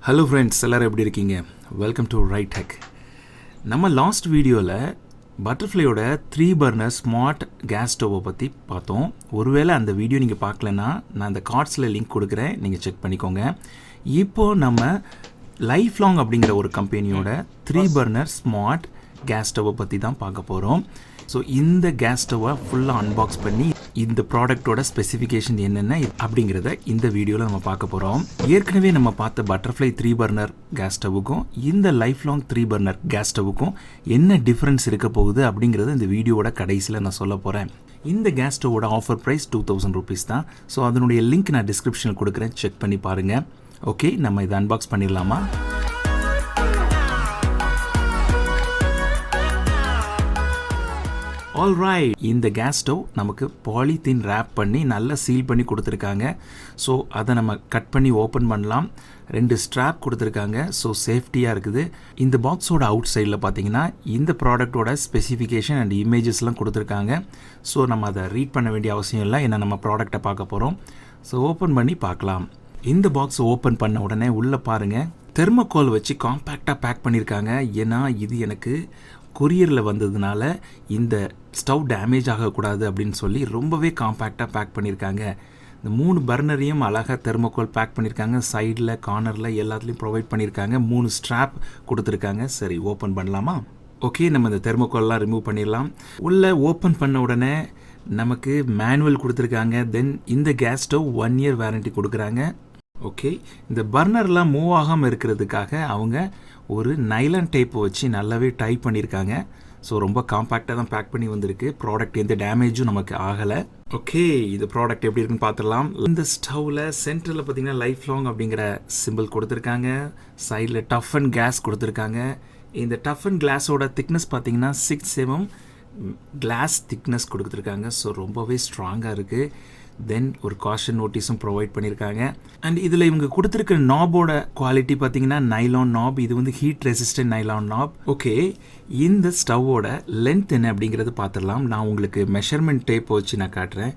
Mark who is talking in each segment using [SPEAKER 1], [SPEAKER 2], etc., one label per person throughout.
[SPEAKER 1] Hello friends, எல்லோரும் எப்படி இருக்கீங்க? Welcome to right tech. நம்ம லாஸ்ட் வீடியோவில் பட்டர்ஃப்ளையோட 3 பர்னர் ஸ்மார்ட் கேஸ் ஸ்டவ்வை பற்றி பார்த்தோம். ஒருவேளை அந்த வீடியோ நீங்கள் பார்க்கலன்னா நான் அந்த கார்ட்ஸில் லிங்க் கொடுக்குறேன், நீங்கள் செக் பண்ணிக்கோங்க. இப்போது நம்ம லைஃப்லாங் அப்படிங்கிற ஒரு கம்பெனியோட 3 பர்னர் ஸ்மார்ட் கேஸ் ஸ்டவ்வை பற்றி தான் பார்க்க போகிறோம். ஸோ இந்த கேஸ் ஸ்டவ்வை ஃபுல்லாக அன்பாக்ஸ் பண்ணி இந்த ப்ராடக்டோட ஸ்பெசிஃபிகேஷன் என்னென்ன அப்படிங்கிறத இந்த வீடியோவில் நம்ம பார்க்க போகிறோம். ஏற்கனவே நம்ம பார்த்த பட்டர்ஃப்ளை 3 பர்னர் கேஸ் ஸ்டவ்வுக்கும் இந்த லைஃப்லாங் 3 பர்னர் கேஸ் ஸ்டவ்வுக்கும் என்ன டிஃப்ரென்ஸ் இருக்க போகுது அப்படிங்கிறத இந்த வீடியோவோட கடைசியில் நான் சொல்ல போகிறேன். இந்த கேஸ் ஸ்டவ்வோட ஆஃபர் ப்ரைஸ் 2000 ரூபீஸ் தான். ஸோ அதனுடைய லிங்க் நான் டிஸ்கிரிப்ஷனில் கொடுக்குறேன், செக் பண்ணி பாருங்கள். ஓகே, நம்ம இதை அன்பாக்ஸ் பண்ணிடலாமா? ஆல்ரைட், இந்த கேஸ் ஸ்டவ் நமக்கு பாலித்தீன் ரேப் பண்ணி நல்லா சீல் பண்ணி கொடுத்துருக்காங்க. ஸோ அதை நம்ம கட் பண்ணி ஓப்பன் பண்ணலாம். 2 ஸ்ட்ராப் கொடுத்துருக்காங்க, ஸோ சேஃப்டியாக இருக்குது. இந்த பாக்ஸோட அவுட் சைடில் பார்த்தீங்கன்னா இந்த ப்ராடக்டோட ஸ்பெசிஃபிகேஷன் அண்ட் இமேஜஸ்லாம் கொடுத்துருக்காங்க. ஸோ நம்ம அதை ரீட் பண்ண வேண்டிய அவசியம் இல்லை, ஏன்னா நம்ம ப்ராடக்டை பார்க்க போகிறோம். ஸோ ஓப்பன் பண்ணி பார்க்கலாம். இந்த பாக்ஸ் ஓப்பன் பண்ண உடனே உள்ளே பாருங்கள், தெர்மோகோல் வச்சு காம்பேக்டாக பேக் பண்ணியிருக்காங்க. ஏன்னா இது எனக்கு கொரியரில் வந்ததுனால இந்த ஸ்டவ் டேமேஜ் ஆகக்கூடாது அப்படின்னு சொல்லி ரொம்பவே காம்பேக்டாக பேக் பண்ணியிருக்காங்க. இந்த 3 பர்னரையும் அழகாக தெர்மோகோல் பேக் பண்ணியிருக்காங்க. சைடில் கார்னரில் எல்லாத்துலேயும் ப்ரொவைட் பண்ணியிருக்காங்க. 3 ஸ்ட்ராப் கொடுத்துருக்காங்க. சரி, ஓப்பன் பண்ணலாமா? ஓகே, நம்ம இந்த தெர்மோகோல்லாம் ரிமூவ் பண்ணிடலாம். உள்ளே ஓப்பன் பண்ண உடனே நமக்கு மேனுவல் கொடுத்துருக்காங்க. தென் இந்த கேஸ் ஸ்டவ் 1 இயர் வாரண்டி கொடுக்குறாங்க. ஓகே, இந்த பர்னர்லாம் மூவ் ஆகாமல் இருக்கிறதுக்காக அவங்க ஒரு நைலான் டேப்பை வச்சு நல்லாவே டைப் பண்ணியிருக்காங்க. ஸோ ரொம்ப காம்பேக்டாக தான் பேக் பண்ணி வந்திருக்கு. ப்ராடக்ட் எந்த டேமேஜும் நமக்கு ஆகலை. ஓகே, இது ப்ராடக்ட் எப்படி இருக்குன்னு பார்த்துடலாம். இந்த ஸ்டவ்வில் சென்டரில் பார்த்தீங்கன்னா லைஃப்லாங் அப்படிங்கிற சிம்பிள் கொடுத்துருக்காங்க. சைடில் டஃப் அண்ட் கேஸ் கொடுத்துருக்காங்க. இந்த டஃப் அண்ட் கிளாஸோட திக்னஸ் பார்த்தீங்கன்னா 6 mm கிளாஸ் திக்னஸ் கொடுத்துருக்காங்க. ஸோ ரொம்பவே ஸ்ட்ராங்காக இருக்குது. தென் ஒரு காஷன் நோட்டீஸும் ப்ரொவைட் பண்ணியிருக்காங்க. அண்ட் இதில் இவங்க கொடுத்துருக்க நாபோட குவாலிட்டி பார்த்தீங்கன்னா நைலான் நாப். இது வந்து ஹீட் ரெசிஸ்டன்ட் நைலான் நாப். ஓகே, இந்த ஸ்டவ்வோட லென்த் என்ன அப்படிங்கிறது பார்த்துடலாம். நான் உங்களுக்கு மெஷர்மெண்ட் டேப் வச்சு நான் காட்டுறேன்.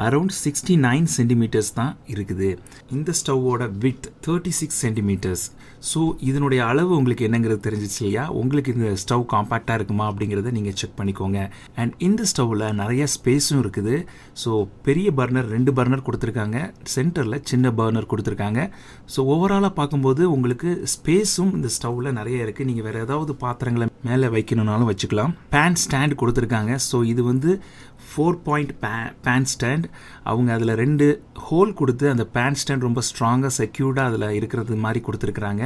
[SPEAKER 1] அரௌண்ட் 69 சென்டிமீட்டர்ஸ் தான் இருக்குது. இந்த ஸ்டவ்வோட வித் 36 சென்டிமீட்டர்ஸ். ஸோ இதனுடைய அளவு உங்களுக்கு என்னங்கிறது தெரிஞ்சிச்சு இல்லையா? உங்களுக்கு இந்த ஸ்டவ் காம்பேக்டாக இருக்குமா அப்படிங்கிறத நீங்கள் செக் பண்ணிக்கோங்க. அண்ட் இந்த ஸ்டவ்வில் நிறைய ஸ்பேஸும் இருக்குது. ஸோ பெரிய பர்னர் 2 பர்னர் கொடுத்துருக்காங்க, சென்டரில் சின்ன பர்னர் கொடுத்துருக்காங்க. ஸோ ஓவராலாக பார்க்கும்போது உங்களுக்கு ஸ்பேஸும் இந்த ஸ்டவ்வில் நிறைய இருக்குது. நீங்கள் வேறு ஏதாவது பாத்திரங்களை மேலே வைக்கணுன்னாலும் வச்சுக்கலாம். பேன் ஸ்டாண்ட் கொடுத்துருக்காங்க. ஸோ இது வந்து 4 பாயிண்ட் பேன் ஸ்டாண்ட். அவங்க அதில் 2 ஹோல் கொடுத்து அந்த பேன் ஸ்டாண்ட் ரொம்ப ஸ்ட்ராங்காக செக்யூர்டாக அதில் இருக்கிறது மாதிரி கொடுத்துருக்குறாங்க.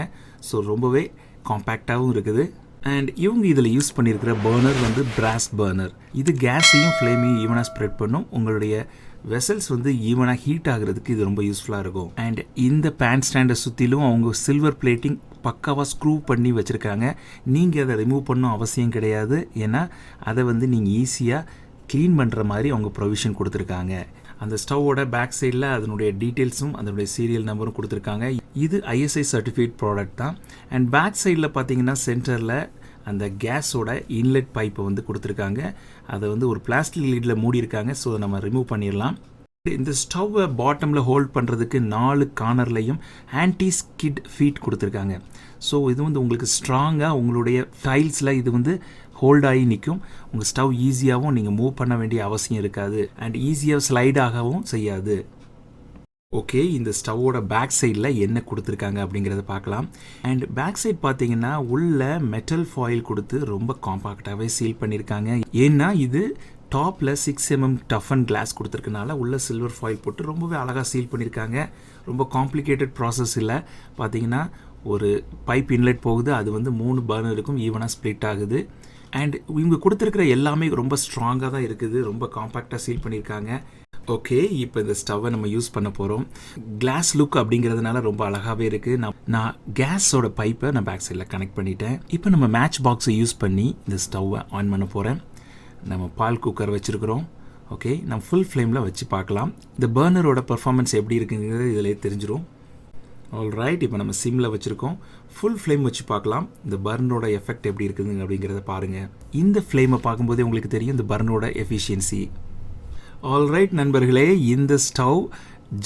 [SPEAKER 1] ஸோ ரொம்பவே காம்பேக்டாகவும் இருக்குது. அண்ட் இவங்க இதில் யூஸ் பண்ணியிருக்கிற பர்னர் வந்து பிராஸ் பர்னர். இது கேஸையும் ஃப்ளேமையும் ஈவனாக ஸ்ப்ரெட் பண்ணும். உங்களுடைய வெசல்ஸ் வந்து ஈவனாக ஹீட் ஆகிறதுக்கு இது ரொம்ப யூஸ்ஃபுல்லாக இருக்கும். அண்ட் இந்த பேன் ஸ்டாண்டை சுற்றிலும் அவங்க சில்வர் பிளேட்டிங் பக்காவாக ஸ்க்ரூ பண்ணி வச்சுருக்காங்க. நீங்கள் அதை ரிமூவ் பண்ணணும் அவசியம் கிடையாது. ஏன்னா அதை வந்து நீங்கள் ஈஸியாக க்ளீன் பண்ணுற மாதிரி அவங்க ப்ரொவிஷன் கொடுத்துருக்காங்க. அந்த ஸ்டவ்வோட பேக் சைடில் அதனுடைய டீட்டெயில்ஸும் அதனுடைய சீரியல் நம்பரும் கொடுத்துருக்காங்க. இது ISI சர்டிஃபைட் ப்ராடக்ட் தான். அண்ட் பேக் சைடில் பார்த்தீங்கன்னா சென்டரில் அந்த கேஸோட இன்லெட் பைப்பை வந்து கொடுத்துருக்காங்க. அதை வந்து ஒரு பிளாஸ்டிக் லீடில் மூடியிருக்காங்க. ஸோ நம்ம ரிமூவ் பண்ணிடலாம். இந்த ஸ்டவ்வை பாட்டமில் ஹோல்ட் பண்ணுறதுக்கு 4 கார்னர்லையும் ஆன்டி ஸ்கிட் ஃபீட் கொடுத்துருக்காங்க. ஸோ இது வந்து உங்களுக்கு ஸ்ட்ராங்காக உங்களுடைய டைல்ஸில் இது வந்து ஹோல்ட் ஆகி நிற்கும். உங்கள் ஸ்டவ் ஈஸியாகவும் நீங்கள் மூவ் பண்ண வேண்டிய அவசியம் இருக்காது. அண்ட் ஈஸியாக ஸ்லைடாகவும் செய்யாது. ஓகே, இந்த ஸ்டவ்வோட பேக் சைடில் என்ன கொடுத்துருக்காங்க அப்படிங்கிறத பார்க்கலாம். அண்ட் பேக் சைட் பார்த்தீங்கன்னா உள்ள மெட்டல் ஃபாயில் கொடுத்து ரொம்ப காம்பாக்டாகவே சீல் பண்ணியிருக்காங்க. ஏன்னா இது டாப்பில் 6 mm டஃப் அண்ட் கிளாஸ் கொடுத்துருக்கனால உள்ள சில்வர் ஃபாயில் போட்டு ரொம்பவே அழகாக சீல் பண்ணியிருக்காங்க. ரொம்ப காம்ப்ளிகேட்டட் ப்ராசஸ் இல்லை. பார்த்தீங்கன்னா ஒரு பைப் இன்லெட் போகுது, அது வந்து 3 பர்னருக்கும் ஈவனாக ஸ்ப்ளிட் ஆகுது. அண்ட் இவங்க கொடுத்துருக்கிற எல்லாமே ரொம்ப ஸ்ட்ராங்காக தான் இருக்குது. ரொம்ப காம்பேக்டாக சீல் பண்ணியிருக்காங்க. ஓகே, இப்போ இந்த ஸ்டவ்வை நம்ம யூஸ் பண்ண போகிறோம். கிளாஸ் லுக் அப்படிங்கிறதுனால ரொம்ப அழகாகவே இருக்குது. நான் கேஸோட பைப்பை நான் பேக் சைடில் கனெக்ட் பண்ணிட்டேன். இப்போ நம்ம மேட்ச் பாக்ஸை யூஸ் பண்ணி இந்த ஸ்டவ்வை ஆன் பண்ண போகிறேன். நம்ம பால் குக்கர் வச்சுருக்கிறோம். ஓகே, நம்ம ஃபுல் ஃப்ளேமில் வச்சு பார்க்கலாம். இந்த பர்னரோட பர்ஃபார்மன்ஸ் எப்படி இருக்குங்கிறது இதிலே தெரிஞ்சிடும். ஆல்ரைட், இப்போ நம்ம சிம்மில் வச்சுருக்கோம். ஃபுல் ஃப்ளேம் வச்சு பார்க்கலாம் இந்த பர்னரோட எஃபெக்ட் எப்படி இருக்குதுங்க அப்படிங்கிறத பாருங்கள். இந்த ஃப்ளேமை பார்க்கும்போதே உங்களுக்கு தெரியும் இந்த பர்னரோட எஃபிஷியன்சி. ஆல்ரைட் நண்பர்களே, இந்த ஸ்டவ்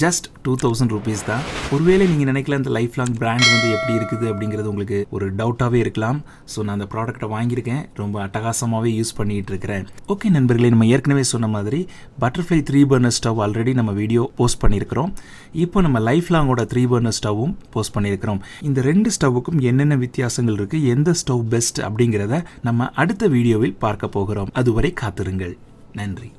[SPEAKER 1] ஜஸ்ட் 2000 rupees தான். ஒருவேளை நீங்கள் நினைக்கலாம் இந்த லைஃப் லாங் பிராண்ட் வந்து எப்படி இருக்குது அப்படிங்கிறது உங்களுக்கு ஒரு டவுட்டாகவே இருக்கலாம். ஸோ நான் அந்த ப்ராடக்ட்டை வாங்கியிருக்கேன், ரொம்ப அட்டகாசமாகவே யூஸ் பண்ணிகிட்டு இருக்கிறேன். ஓகே நண்பர்களே, நம்ம ஏற்கனவே சொன்ன மாதிரி பட்டர்ஃப்ளை 3 burner ஸ்டவ் ஆல்ரெடி நம்ம வீடியோ போஸ்ட் பண்ணியிருக்கிறோம். இப்போ நம்ம லைஃப் லாங்கோட 3 burner ஸ்டவ்வும் போஸ்ட் பண்ணியிருக்கிறோம். இந்த 2 ஸ்டவ்வுக்கும் என்னென்ன வித்தியாசங்கள் இருக்குது, எந்த ஸ்டவ் பெஸ்ட் அப்படிங்கிறத நம்ம அடுத்த வீடியோவில் பார்க்க போகிறோம். அதுவரை காத்திருங்கள். நன்றி.